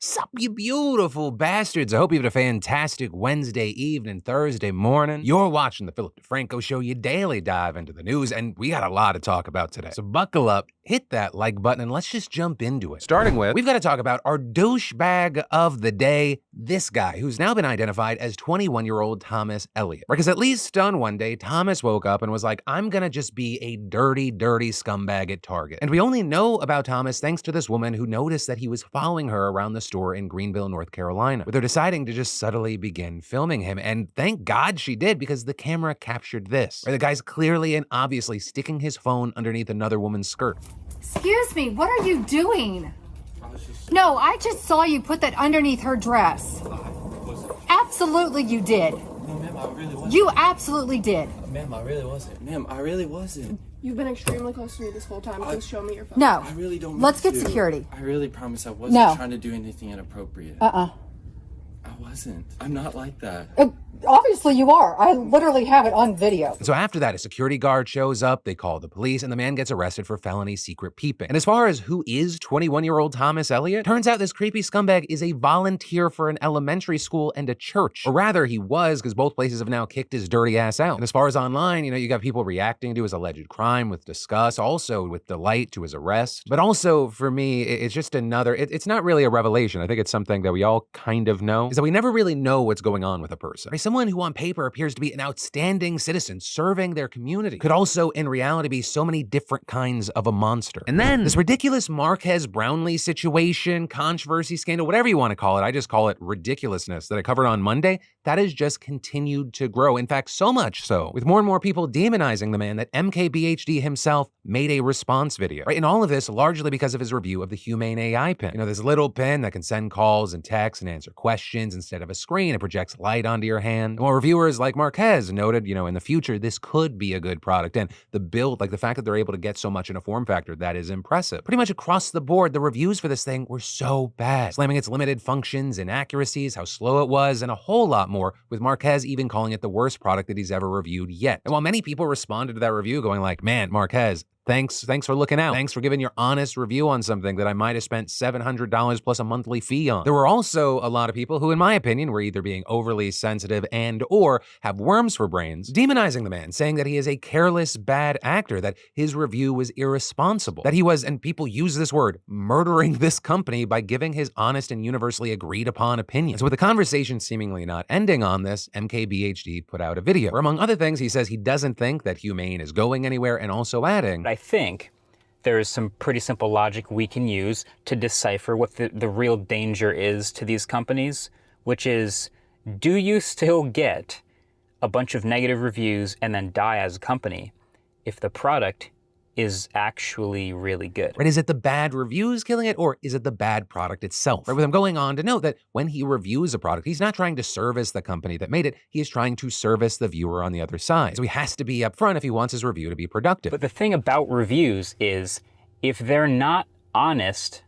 Sup, you beautiful bastards. I hope you had a fantastic Wednesday evening, Thursday morning. You're watching the DeFranco Show, your daily dive into the news, and we got a lot to talk about today. So buckle up, hit that like button, and let's just jump into it. Starting with, we've got to talk about our douchebag of the day, this guy, who's now been identified as 21-year-old Thomas Elliott. Because at least stunned one day, Thomas woke up and was like, I'm gonna just be a dirty, dirty scumbag at Target. And we only know about Thomas thanks to this woman who noticed that he was following her around the store in Greenville, North Carolina, with her deciding to just subtly begin filming him. And thank God she did, because the camera captured this. Right, the guy's clearly and obviously sticking his phone underneath another woman's skirt. Excuse me, what are you doing? No, I just saw you put that underneath her dress. Absolutely you did. No, ma'am, I really wasn't. You absolutely did. Ma'am, I really wasn't. Ma'am, I really wasn't. You've been extremely close to me this whole time. Please show me your phone. No. I really don't Let's mean get to. security. I really promise I wasn't trying to do anything inappropriate. I wasn't. I'm not like that. Obviously you are. I literally have it on video. So after that, a security guard shows up, they call the police, and the man gets arrested for felony secret peeping. And as far as who is 21-year-old Thomas Elliott, turns out this creepy scumbag is a volunteer for an elementary school and a church. Or rather, he was, because both places have now kicked his dirty ass out. And as far as online, you got people reacting to his alleged crime with disgust, also with delight to his arrest. But also, for me, it's just another, it's not really a revelation. I think it's something that we all kind of know, is that we never really know what's going on with a person. Right? Someone who on paper appears to be an outstanding citizen serving their community could also in reality be so many different kinds of a monster. And then this ridiculous Marquez Brownlee situation, controversy, scandal, whatever you want to call it, I just call it ridiculousness, that I covered on Monday, that has just continued to grow. In fact, so much so, with more and more people demonizing the man, that Mkbhd himself made a response video. Right? And all of this largely because of his review of the Humane AI pen. This little pen that can send calls and texts and answer questions instead of a screen. It projects light onto your hand. Well, reviewers like Marquez noted, in the future, this could be a good product. And the build, like the fact that they're able to get so much in a form factor, that is impressive. Pretty much across the board, the reviews for this thing were so bad, slamming its limited functions, inaccuracies, how slow it was, and a whole lot more, with Marquez even calling it the worst product that he's ever reviewed yet. And while many people responded to that review going like, man, Marquez, Thanks for looking out. Thanks for giving your honest review on something that I might have spent $700 plus a monthly fee on. There were also a lot of people who, in my opinion, were either being overly sensitive and or have worms for brains, demonizing the man, saying that he is a careless, bad actor, that his review was irresponsible, that he was, and people use this word, murdering this company by giving his honest and universally agreed upon opinion. So with the conversation seemingly not ending on this, Mkbhd put out a video where, among other things, he says he doesn't think that Humane is going anywhere, and also adding, I think there is some pretty simple logic we can use to decipher what the real danger is to these companies, which is, do you still get a bunch of negative reviews and then die as a company if the product is actually really good? Right, is it the bad reviews killing it, or is it the bad product itself? Right, with him going on to note that when he reviews a product, he's not trying to service the company that made it, he is trying to service the viewer on the other side. So he has to be upfront if he wants his review to be productive. But the thing about reviews is, if they're not honest,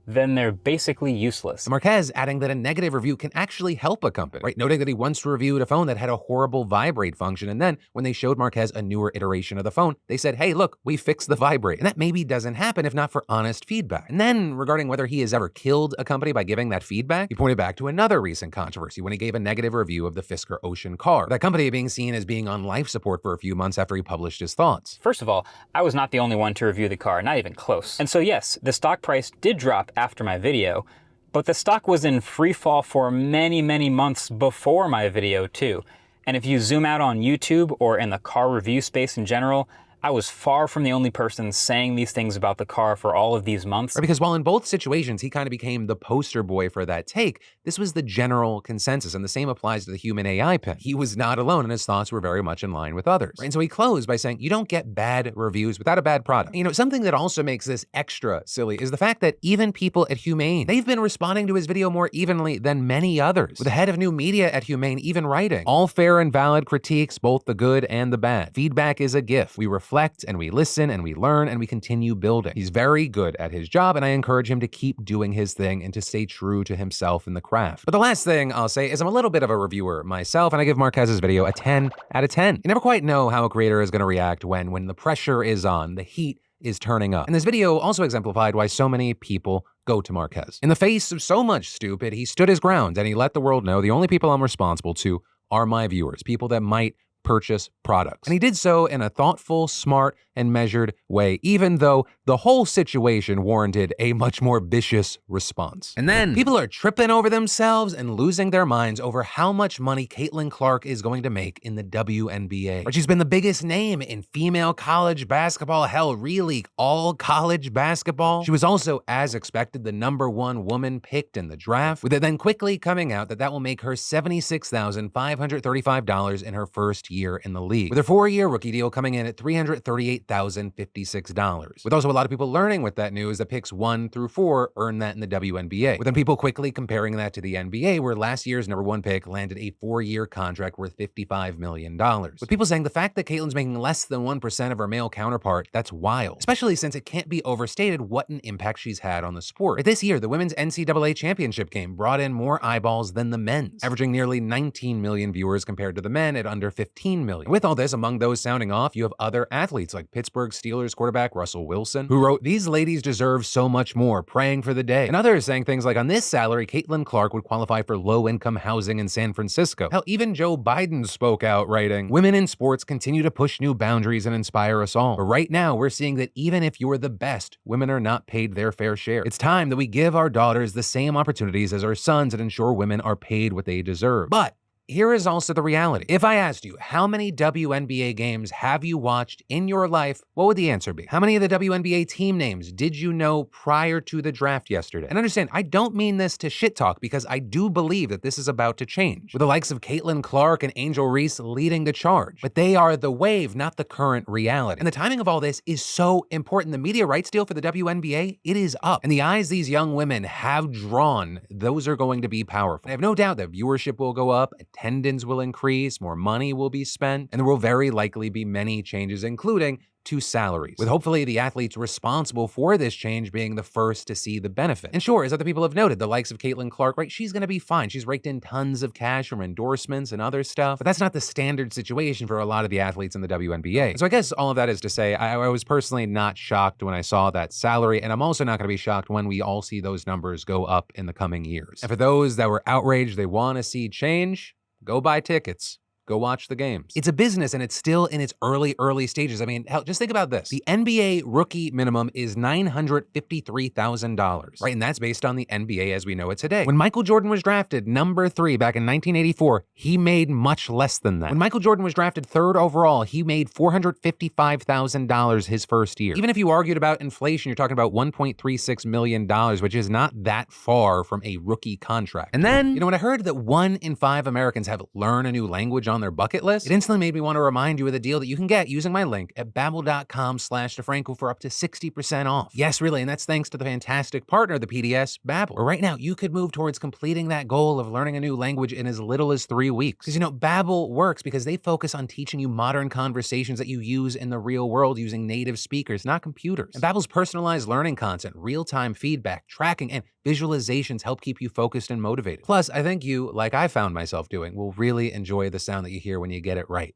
then they're basically useless. Marquez adding that a negative review can actually help a company, right? Noting that he once reviewed a phone that had a horrible vibrate function, and then when they showed Marquez a newer iteration of the phone, they said, hey, look, we fixed the vibrate. And that maybe doesn't happen if not for honest feedback. And then regarding whether he has ever killed a company by giving that feedback, he pointed back to another recent controversy when he gave a negative review of the Fisker Ocean car, that company being seen as being on life support for a few months after he published his thoughts. First of all, I was not the only one to review the car, not even close. And so yes, the stock price did drop after my video, but the stock was in free fall for many, many months before my video too. And if you zoom out on YouTube or in the car review space in general, I was far from the only person saying these things about the car for all of these months. Right, because while in both situations he kind of became the poster boy for that take, this was the general consensus, and the same applies to the Humane AI pen. He was not alone, and his thoughts were very much in line with others. Right? And so he closed by saying, you don't get bad reviews without a bad product. Something that also makes this extra silly is the fact that even people at Humane, they've been responding to his video more evenly than many others, with the head of new media at Humane even writing, all fair and valid critiques, both the good and the bad. Feedback is a gift. We reflect and we listen and we learn and we continue building. He's very good at his job, and I encourage him to keep doing his thing and to stay true to himself in the craft. But the last thing I'll say is I'm a little bit of a reviewer myself, and I give Marquez's video a 10 out of 10. You never quite know how a creator is going to react when the pressure is on, the heat is turning up. And this video also exemplified why so many people go to Marquez. In the face of so much stupid, he stood his ground and he let the world know the only people I'm responsible to are my viewers, people that might purchase products. And he did so in a thoughtful, smart, and measured way, even though the whole situation warranted a much more vicious response. And then people are tripping over themselves and losing their minds over how much money Caitlin Clark is going to make in the WNBA. But she's been the biggest name in female college basketball, hell, really all college basketball. She was also, as expected, the #1 woman picked in the draft, with it then quickly coming out that that will make her $76,535 in her first year in the league, with her 4-year rookie deal coming in at $338,056. With also a lot of people learning with that news that picks 1 through 4 earn that in the WNBA, with then people quickly comparing that to the NBA, where last year's #1 pick landed a 4-year contract worth $55 million. With people saying the fact that Caitlin's making less than 1% of her male counterpart, that's wild, especially since it can't be overstated what an impact she's had on the sport. This year, the women's NCAA championship game brought in more eyeballs than the men's, averaging nearly 19 million viewers compared to the men at under 15 million. With all this, among those sounding off, you have other athletes like Pittsburgh Steelers quarterback Russell Wilson, who wrote, "These ladies deserve so much more, praying for the day." And others saying things like, on this salary, Caitlin Clark would qualify for low-income housing in San Francisco. Hell, even Joe Biden spoke out, writing, "Women in sports continue to push new boundaries and inspire us all. But right now, we're seeing that even if you're the best, women are not paid their fair share. It's time that we give our daughters the same opportunities as our sons and ensure women are paid what they deserve." But here is also the reality. If I asked you, how many WNBA games have you watched in your life, what would the answer be? How many of the WNBA team names did you know prior to the draft yesterday? And understand, I don't mean this to shit talk, because I do believe that this is about to change, with the likes of Caitlin Clark and Angel Reese leading the charge. But they are the wave, not the current reality. And the timing of all this is so important. The media rights deal for the WNBA, it is up. And the eyes these young women have drawn, those are going to be powerful. I have no doubt that viewership will go up, attendance will increase, more money will be spent, and there will very likely be many changes, including to salaries, with hopefully the athletes responsible for this change being the first to see the benefit. And sure, as other people have noted, the likes of Caitlin Clark, right, she's going to be fine. She's raked in tons of cash from endorsements and other stuff, but that's not the standard situation for a lot of the athletes in the WNBA. So I guess all of that is to say, I was personally not shocked when I saw that salary, and I'm also not going to be shocked when we all see those numbers go up in the coming years. And for those that were outraged, they want to see change, go buy tickets. Go watch the games. It's a business and it's still in its early stages. I mean, hell, just think about this. The NBA rookie minimum is $953,000, right? And that's based on the NBA as we know it today. When Michael Jordan was drafted #3 back in 1984, he made much less than that. When Michael Jordan was drafted 3rd overall, he made $455,000 his first year. Even if you argued about inflation, you're talking about $1.36 million, which is not that far from a rookie contract. And then, when I heard that 1 in 5 Americans have learned a new language on their bucket list, it instantly made me want to remind you of the deal that you can get using my link at babbel.com/DeFranco for up to 60% off. Yes, really, and that's thanks to the fantastic partner of the PDS, Babbel. Where right now, you could move towards completing that goal of learning a new language in as little as 3 weeks. Because Babbel works because they focus on teaching you modern conversations that you use in the real world using native speakers, not computers. And Babbel's personalized learning content, real-time feedback, tracking, and visualizations help keep you focused and motivated. Plus, I think you, like I found myself doing, will really enjoy the sound that you hear when you get it right.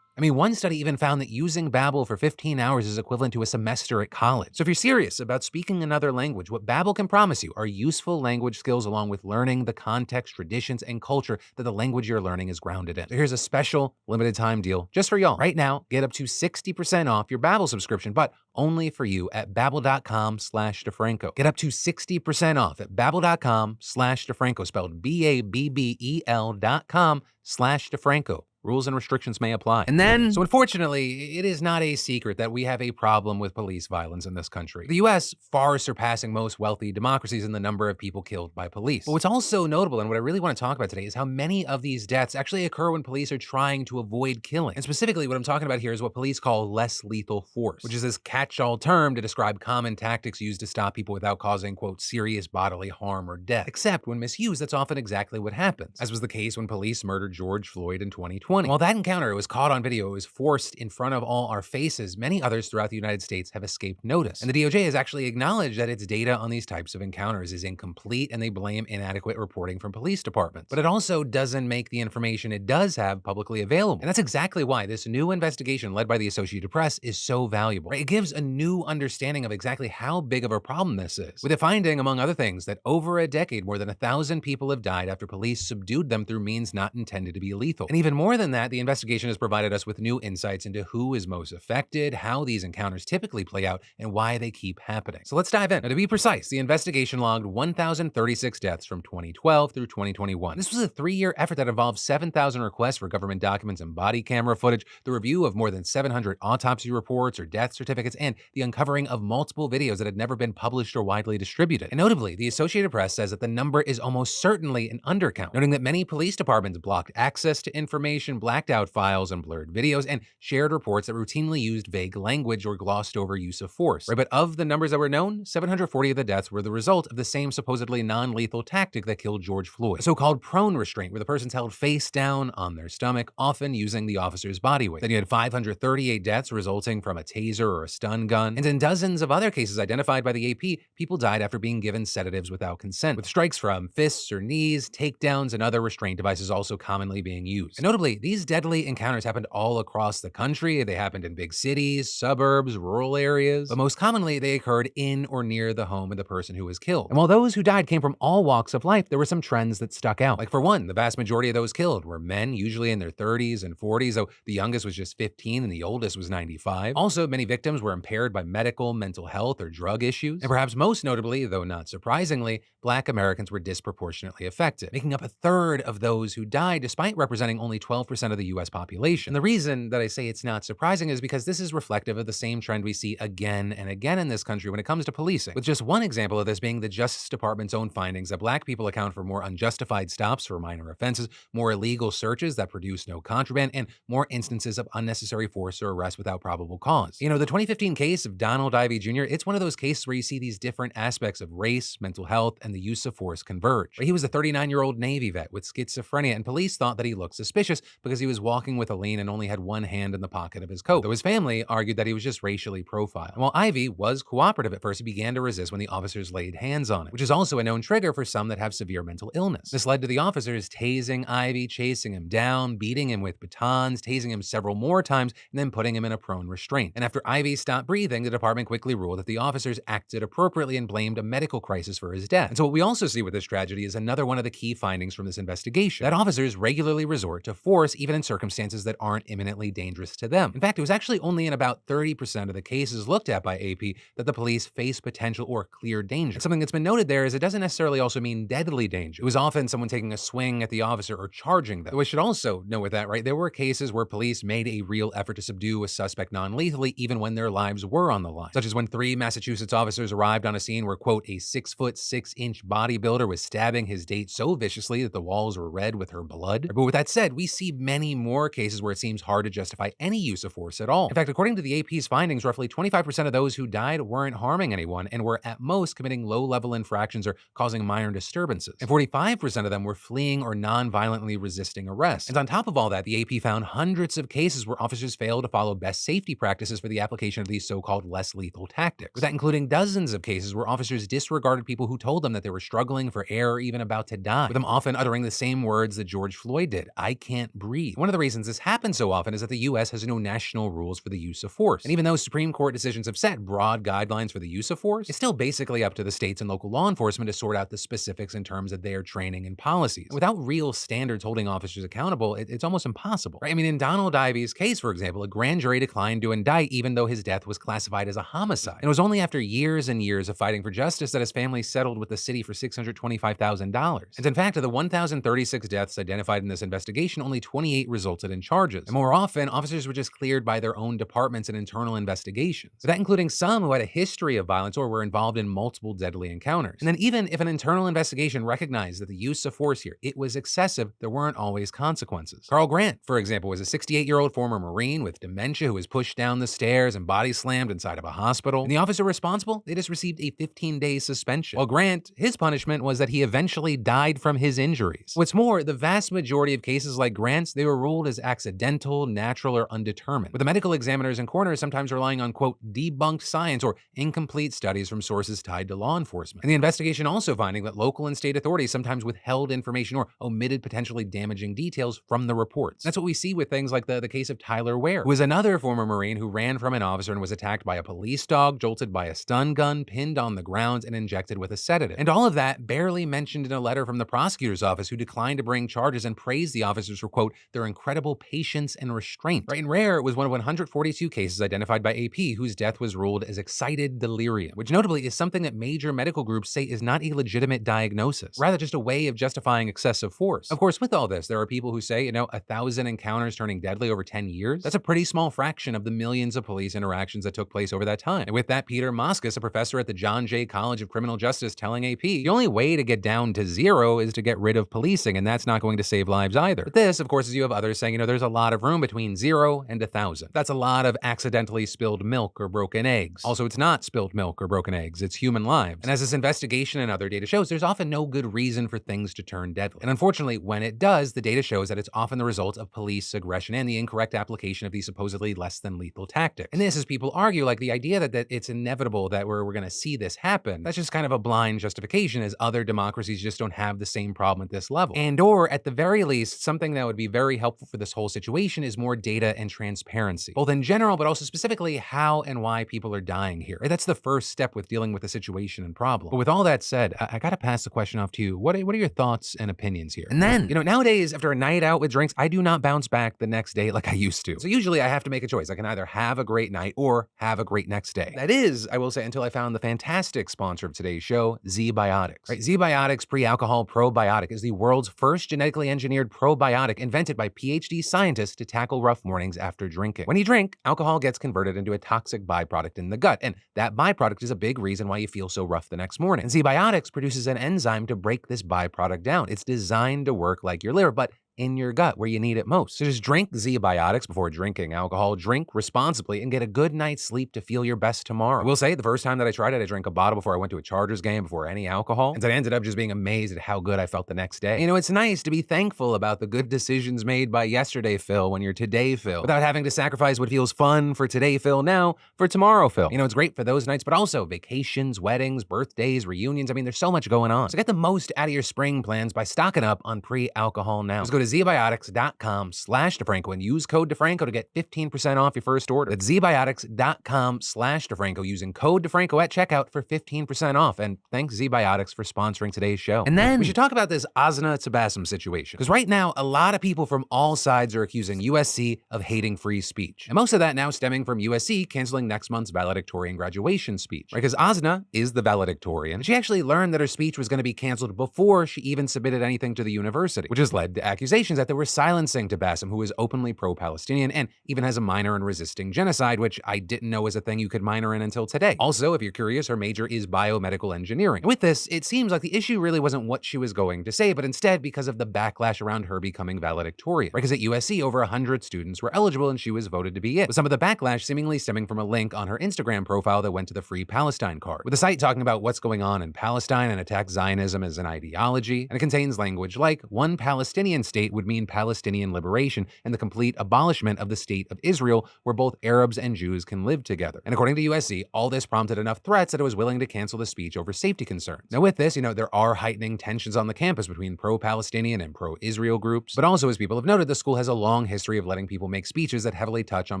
I mean, one study even found that using Babbel for 15 hours is equivalent to a semester at college. So if you're serious about speaking another language, what Babbel can promise you are useful language skills along with learning the context, traditions, and culture that the language you're learning is grounded in. So here's a special limited time deal just for y'all. Right now, get up to 60% off your Babbel subscription, but only for you at babbel.com/DeFranco. Get up to 60% off at babbel.com/DeFranco, spelled BABBEL.com/DeFranco. Rules and restrictions may apply. And then, so unfortunately, it is not a secret that we have a problem with police violence in this country. The US far surpassing most wealthy democracies in the number of people killed by police. But what's also notable, and what I really want to talk about today, is how many of these deaths actually occur when police are trying to avoid killing. And specifically, what I'm talking about here is what police call less lethal force, which is this catch-all term to describe common tactics used to stop people without causing, quote, serious bodily harm or death. Except when misused, that's often exactly what happens, as was the case when police murdered George Floyd in 2020. 2020. While that encounter was caught on video, it was forced in front of all our faces, many others throughout the United States have escaped notice. And the DOJ has actually acknowledged that its data on these types of encounters is incomplete, and they blame inadequate reporting from police departments. But it also doesn't make the information it does have publicly available. And that's exactly why this new investigation led by the Associated Press is so valuable. It gives a new understanding of exactly how big of a problem this is, with it finding, among other things, that over a decade, more than 1,000 people have died after police subdued them through means not intended to be lethal. And even more than that, the investigation has provided us with new insights into who is most affected, how these encounters typically play out, and why they keep happening. So let's dive in. Now, to be precise, the investigation logged 1,036 deaths from 2012 through 2021. This was a 3-year effort that involved 7,000 requests for government documents and body camera footage, the review of more than 700 autopsy reports or death certificates, and the uncovering of multiple videos that had never been published or widely distributed. And notably, the Associated Press says that the number is almost certainly an undercount, noting that many police departments blocked access to information, blacked out files and blurred videos, and shared reports that routinely used vague language or glossed over use of force. Right, but of the numbers that were known, 740 of the deaths were the result of the same supposedly non-lethal tactic that killed George Floyd, a so-called prone restraint, where the person's held face down on their stomach, often using the officer's body weight. Then you had 538 deaths resulting from a taser or a stun gun, and in dozens of other cases identified by the AP, people died after being given sedatives without consent, with strikes from fists or knees, takedowns, and other restraint devices also commonly being used. And notably, these deadly encounters happened all across the country. They happened in big cities, suburbs, rural areas, but most commonly they occurred in or near the home of the person who was killed. And while those who died came from all walks of life, there were some trends that stuck out. Like, for one, the vast majority of those killed were men, usually in their 30s and 40s, though the youngest was just 15 and the oldest was 95. Also, many victims were impaired by medical, mental health, or drug issues. And perhaps most notably, though not surprisingly, Black Americans were disproportionately affected, making up a third of those who died despite representing only 12% of the US population. And the reason that I say it's not surprising is because this is reflective of the same trend we see again and again in this country when it comes to policing, with just one example of this being the Justice Department's own findings that Black people account for more unjustified stops for minor offenses, more illegal searches that produce no contraband, and more instances of unnecessary force or arrest without probable cause. You know, the 2015 case of Donald Ivey Jr., it's one of those cases where you see these different aspects of race, mental health, and the use of force converge. He was a 39-year-old Navy vet with schizophrenia, and police thought that he looked suspicious because he was walking with a lean and only had one hand in the pocket of his coat, though his family argued that he was just racially profiled. And while Ivey was cooperative at first, he began to resist when the officers laid hands on him, which is also a known trigger for some that have severe mental illness. This led to the officers tasing Ivey, chasing him down, beating him with batons, tasing him several more times, and then putting him in a prone restraint. And after Ivey stopped breathing, the department quickly ruled that the officers acted appropriately and blamed a medical crisis for his death. And so what we also see with this tragedy is another one of the key findings from this investigation, that officers regularly resort to force even in circumstances that aren't imminently dangerous to them. In fact, it was actually only in about 30% of the cases looked at by AP that the police face potential or clear danger. And something that's been noted there is it doesn't necessarily also mean deadly danger. It was often someone taking a swing at the officer or charging them. Though we should also know with that, right, there were cases where police made a real effort to subdue a suspect non-lethally even when their lives were on the line, such as when 3 Massachusetts officers arrived on a scene where, quote, a 6'6" bodybuilder was stabbing his date so viciously that the walls were red with her blood. But with that said, we see many more cases where it seems hard to justify any use of force at all. In fact, according to the AP's findings, roughly 25% of those who died weren't harming anyone and were at most committing low-level infractions or causing minor disturbances. And 45% of them were fleeing or non-violently resisting arrest. And on top of all that, the AP found hundreds of cases where officers failed to follow best safety practices for the application of these so-called less lethal tactics, with that including dozens of cases where officers disregarded people who told them that they were struggling for air or even about to die, with them often uttering the same words that George Floyd did: "I can't breathe." One of the reasons this happens so often is that the US has no national rules for the use of force. And even though Supreme Court decisions have set broad guidelines for the use of force, it's still basically up to the states and local law enforcement to sort out the specifics in terms of their training and policies. And without real standards holding officers accountable, it's almost impossible, right? I mean, in Donald Ivey's case, for example, a grand jury declined to indict even though his death was classified as a homicide. And it was only after years and years of fighting for justice that his family settled with the city for $625,000. And in fact, of the 1,036 deaths identified in this investigation, only 28 resulted in charges. And more often, officers were just cleared by their own departments and internal investigations, so that including some who had a history of violence or were involved in multiple deadly encounters. And then even if an internal investigation recognized that the use of force here, it was excessive, there weren't always consequences. Carl Grant, for example, was a 68-year-old former Marine with dementia who was pushed down the stairs and body slammed inside of a hospital. And the officer responsible, they just received a 15-day suspension. While Grant, his punishment was that he eventually died from his injuries. What's more, the vast majority of cases like Grant, events, they were ruled as accidental, natural, or undetermined, with the medical examiners and coroners sometimes relying on, quote, debunked science or incomplete studies from sources tied to law enforcement. And the investigation also finding that local and state authorities sometimes withheld information or omitted potentially damaging details from the reports. That's what we see with things like the case of Tyler Ware, who was another former Marine who ran from an officer and was attacked by a police dog, jolted by a stun gun, pinned on the ground, and injected with a sedative. And all of that barely mentioned in a letter from the prosecutor's office, who declined to bring charges and praised the officers for, quote, their incredible patience and restraint. Right? And Rare was one of 142 cases identified by AP whose death was ruled as excited delirium, which notably is something that major medical groups say is not a legitimate diagnosis, rather just a way of justifying excessive force. Of course, with all this, there are people who say, 1,000 encounters turning deadly over 10 years? That's a pretty small fraction of the millions of police interactions that took place over that time. And with that, Peter Moskos, a professor at the John Jay College of Criminal Justice, telling AP, the only way to get down to zero is to get rid of policing, and that's not going to save lives either. But this, of course, is you have others saying, there's a lot of room between 0 and 1,000. That's a lot of accidentally spilled milk or broken eggs. Also, it's not spilled milk or broken eggs, it's human lives. And as this investigation and other data shows, there's often no good reason for things to turn deadly. And unfortunately, when it does, the data shows that it's often the result of police aggression and the incorrect application of these supposedly less than lethal tactics. And this, as people argue, like the idea that it's inevitable that we're going to see this happen, that's just kind of a blind justification, as other democracies just don't have the same problem at this level. And or, at the very least, something that would be very helpful for this whole situation is more data and transparency, both in general, but also specifically how and why people are dying here. That's the first step with dealing with the situation and problem. But with all that said, I gotta pass the question off to you. What are your thoughts and opinions here? And then, nowadays, after a night out with drinks, I do not bounce back the next day like I used to. So usually I have to make a choice. I can either have a great night or have a great next day. That is, I will say, until I found the fantastic sponsor of today's show, ZBiotics. Right? ZBiotics Pre-Alcohol Probiotic is the world's first genetically engineered probiotic invented by PhD scientists to tackle rough mornings after drinking. When you drink, alcohol gets converted into a toxic byproduct in the gut, and that byproduct is a big reason why you feel so rough the next morning. And ZBiotics produces an enzyme to break this byproduct down. It's designed to work like your liver, but in your gut where you need it most. So just drink ZBiotics before drinking alcohol, drink responsibly, and get a good night's sleep to feel your best tomorrow. I will say, the first time that I tried it, I drank a bottle before I went to a Chargers game, before any alcohol, and I ended up just being amazed at how good I felt the next day. It's nice to be thankful about the good decisions made by yesterday Phil when you're today Phil, without having to sacrifice what feels fun for today Phil now for tomorrow Phil. It's great for those nights, but also vacations, weddings, birthdays, reunions. There's so much going on. So get the most out of your spring plans by stocking up on pre-alcohol now. Just go to ZBiotics.com/DeFranco and use code DeFranco to get 15% off your first order. That's ZBiotics.com/DeFranco using code DeFranco at checkout for 15% off. And thanks ZBiotics for sponsoring today's show. And then we should talk about this Asna to Bassem situation, because right now, a lot of people from all sides are accusing USC of hating free speech. And most of that now stemming from USC canceling next month's valedictorian graduation speech. Right? Because Asna is the valedictorian. She actually learned that her speech was going to be canceled before she even submitted anything to the university, which has led to accusations that they were silencing to Bassem, who is openly pro-Palestinian and even has a minor in resisting genocide, which I didn't know was a thing you could minor in until today. Also, if you're curious, her major is biomedical engineering. And with this, it seems like the issue really wasn't what she was going to say, but instead because of the backlash around her becoming valedictorian. Right? Because at USC, over 100 students were eligible and she was voted to be it, with some of the backlash seemingly stemming from a link on her Instagram profile that went to the Free Palestine card, with the site talking about what's going on in Palestine and attacks Zionism as an ideology, and it contains language like, one Palestinian state would mean Palestinian liberation and the complete abolishment of the state of Israel, where both Arabs and Jews can live together. And according to USC, all this prompted enough threats that it was willing to cancel the speech over safety concerns. Now with this, there are heightening tensions on the campus between pro-Palestinian and pro-Israel groups, but also, as people have noted, the school has a long history of letting people make speeches that heavily touch on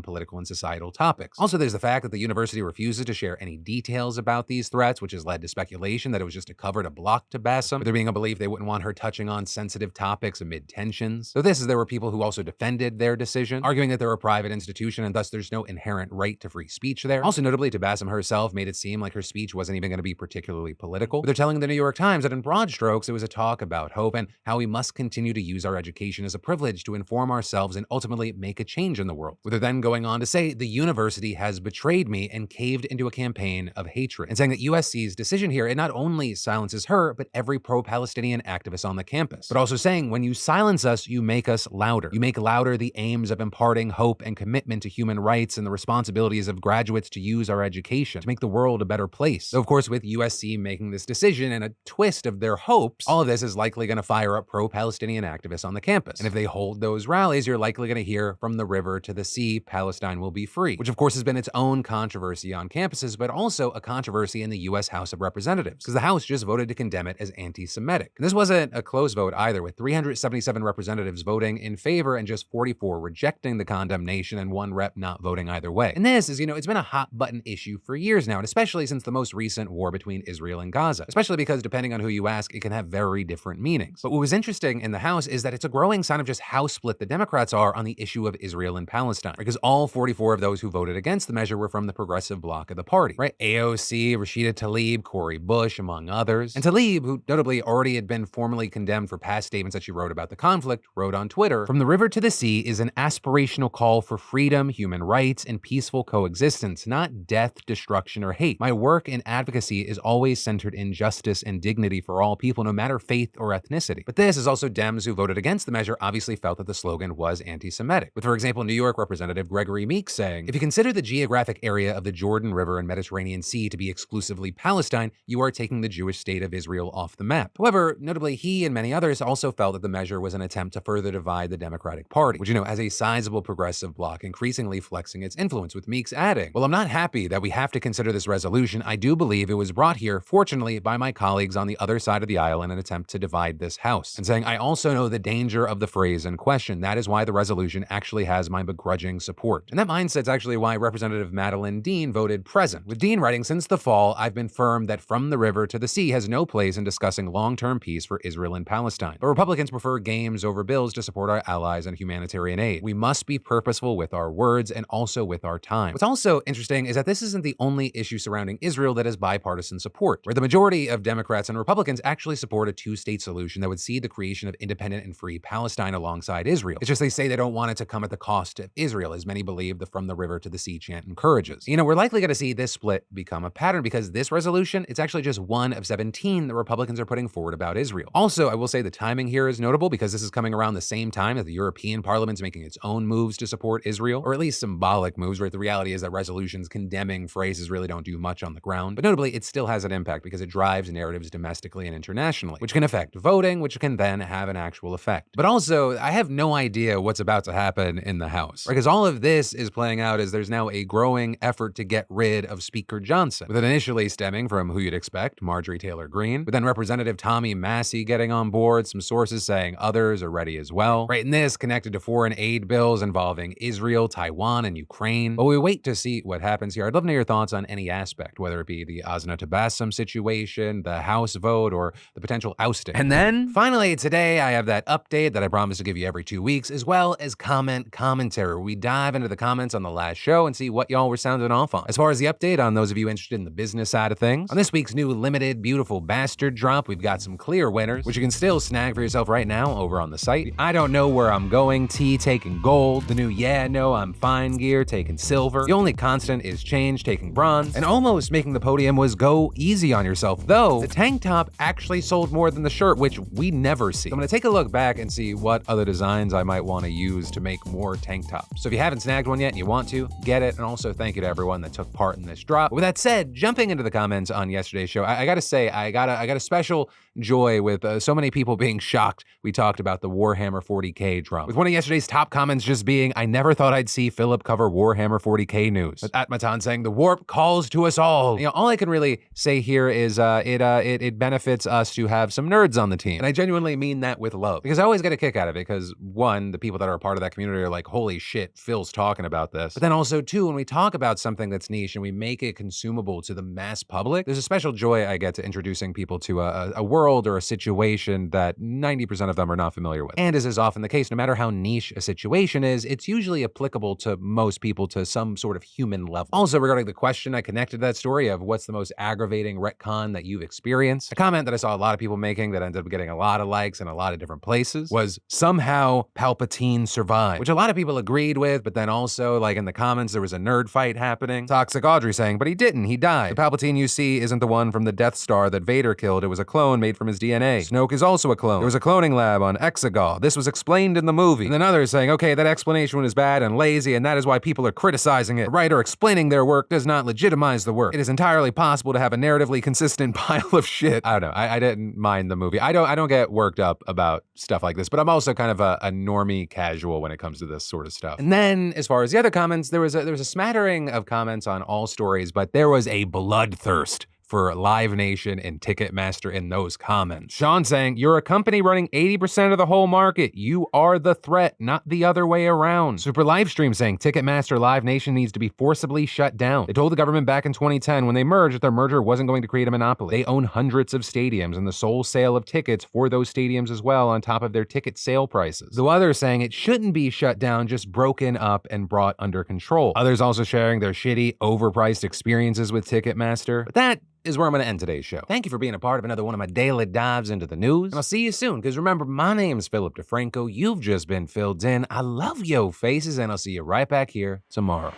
political and societal topics. Also, there's the fact that the university refuses to share any details about these threats, which has led to speculation that it was just a cover to block to Bassem, but there being a belief they wouldn't want her touching on sensitive topics amid tensions. So this is, there were people who also defended their decision, arguing that they're a private institution and thus there's no inherent right to free speech there. Also notably, to Bassem herself made it seem like her speech wasn't even going to be particularly political, but they're telling the New York Times that in broad strokes it was a talk about hope and how we must continue to use our education as a privilege to inform ourselves and ultimately make a change in the world. With her then going on to say, the university has betrayed me and caved into a campaign of hatred, and saying that USC's decision here, it not only silences her, but every pro-Palestinian activist on the campus, but also saying when you silence tells us you make us louder. You make louder the aims of imparting hope and commitment to human rights and the responsibilities of graduates to use our education to make the world a better place. So of course, with USC making this decision and a twist of their hopes, all of this is likely going to fire up pro-Palestinian activists on the campus. And if they hold those rallies, you're likely going to hear from the river to the sea, Palestine will be free, which of course has been its own controversy on campuses, but also a controversy in the US House of Representatives, because the House just voted to condemn it as anti-Semitic. And this wasn't a close vote either, with 377 representatives voting in favor and just 44 rejecting the condemnation and one rep not voting either way. And this is, it's been a hot button issue for years now, and especially since the most recent war between Israel and Gaza, especially because depending on who you ask, it can have very different meanings. But what was interesting in the House is that it's a growing sign of just how split the Democrats are on the issue of Israel and Palestine, because all 44 of those who voted against the measure were from the progressive bloc of the party, right? AOC, Rashida Tlaib, Cori Bush, among others. And Tlaib, who notably already had been formally condemned for past statements that she wrote about the conflict, wrote on Twitter, "From the river to the sea is an aspirational call for freedom, human rights, and peaceful coexistence, not death, destruction, or hate. My work in advocacy is always centered in justice and dignity for all people, no matter faith or ethnicity." But this is also Dems who voted against the measure obviously felt that the slogan was anti-Semitic, with, for example, New York Representative Gregory Meeks saying, "If you consider the geographic area of the Jordan River and Mediterranean Sea to be exclusively Palestine, you are taking the Jewish state of Israel off the map." However, notably, he and many others also felt that the measure was an attempt to further divide the Democratic Party, which, has a sizable progressive bloc increasingly flexing its influence, with Meeks adding, "Well, I'm not happy that we have to consider this resolution. I do believe it was brought here, fortunately, by my colleagues on the other side of the aisle in an attempt to divide this House." And saying, "I also know the danger of the phrase in question. That is why the resolution actually has my begrudging support." And that mindset's actually why Representative Madeleine Dean voted present, with Dean writing, "Since the fall, I've been firm that from the river to the sea has no place in discussing long-term peace for Israel and Palestine. But Republicans prefer games over bills to support our allies and humanitarian aid. We must be purposeful with our words and also with our time." What's also interesting is that this isn't the only issue surrounding Israel that has bipartisan support, where the majority of Democrats and Republicans actually support a two-state solution that would see the creation of independent and free Palestine alongside Israel. It's just they say they don't want it to come at the cost of Israel, as many believe the "from the river to the sea" chant encourages. We're likely going to see this split become a pattern because this resolution, it's actually just one of 17 that Republicans are putting forward about Israel. Also, I will say the timing here is notable because this is coming around the same time that the European Parliament's making its own moves to support Israel, or at least symbolic moves, right? The reality is that resolutions condemning phrases really don't do much on the ground, but notably, it still has an impact because it drives narratives domestically and internationally, which can affect voting, which can then have an actual effect. But also, I have no idea what's about to happen in the House, right? Because all of this is playing out as there's now a growing effort to get rid of Speaker Johnson, with it initially stemming from who you'd expect, Marjorie Taylor Greene, but then Representative Tommy Massey getting on board, some sources saying others are ready as well, right? And this connected to foreign aid bills involving Israel, Taiwan, and Ukraine. But we wait to see what happens here. I'd love to know your thoughts on any aspect, whether it be the Asna Tabassum situation, the House vote, or the potential ousting. And then, finally, today I have that update that I promise to give you every 2 weeks, as well as commentary. We dive into the comments on the last show and see what y'all were sounding off on. As far as the update on those of you interested in the business side of things, on this week's new limited Beautiful Bastard drop, we've got some clear winners, which you can still snag for yourself right now over on the site. The I Don't Know Where I'm Going tee taking gold, the new Yeah No I'm Fine gear taking silver, the only constant is change taking bronze, and almost making the podium was Go Easy on Yourself, though the tank top actually sold more than the shirt, which we never see. So I'm gonna take a look back and see what other designs I might want to use to make more tank tops. So if you haven't snagged one yet and you want to, get it, and also thank you to everyone that took part in this drop. But with that said, jumping into the comments on yesterday's show, I gotta say, I got a special joy with so many people being shocked we talked about the Warhammer 40K drop, with one of yesterday's top comments just being, "I never thought I'd see Philip cover Warhammer 40K news," with Atmatan saying, "The warp calls to us all." All I can really say here is it benefits us to have some nerds on the team, and I genuinely mean that with love, because I always get a kick out of it, because one, the people that are a part of that community are like, holy shit, Phil's talking about this, but then also two, when we talk about something that's niche and we make it consumable to the mass public, there's a special joy I get to introducing people to a world or a situation that 90% of them are not familiar with. And as is often the case, no matter how niche a situation is, it's usually applicable to most people to some sort of human level. Also, regarding the question, I connected that story of what's the most aggravating retcon that you've experienced. A comment that I saw a lot of people making that ended up getting a lot of likes in a lot of different places was, "Somehow Palpatine survived," which a lot of people agreed with, but then also, like in the comments, there was a nerd fight happening. Toxic Audrey saying, "But he didn't, he died. The Palpatine you see isn't the one from the Death Star that Vader killed. It was a clone made made from his DNA. Snoke is also a clone. There was a cloning lab on Exegol. This was explained in the movie. And then others saying, okay, that explanation is bad and lazy, and that is why people are criticizing it. The writer explaining their work does not legitimize the work. It is entirely possible to have a narratively consistent pile of shit. I don't know. I didn't mind the movie. I don't get worked up about stuff like this, but I'm also kind of a normie casual when it comes to this sort of stuff. And then, as far as the other comments, there was a smattering of comments on all stories, but there was a bloodthirst for Live Nation and Ticketmaster in those comments. Sean saying, you're a company running 80% of the whole market. You are the threat, not the other way around. Super Livestream saying, Ticketmaster Live Nation needs to be forcibly shut down. They told the government back in 2010 when they merged that their merger wasn't going to create a monopoly. They own hundreds of stadiums and the sole sale of tickets for those stadiums as well on top of their ticket sale prices. Though others saying it shouldn't be shut down, just broken up and brought under control. Others also sharing their shitty, overpriced experiences with Ticketmaster. But that is where I'm going to end today's show. Thank you for being a part of another one of my daily dives into the news. And I'll see you soon, because remember, my name's Philip DeFranco. You've just been filled in. I love yo faces, and I'll see you right back here tomorrow.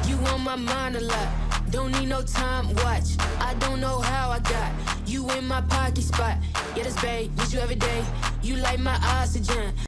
You on my mind a lot. Don't need no time watch. I don't know how I got you in my pocket spot. Yeah, that's babe, need you every day. You like my oxygen.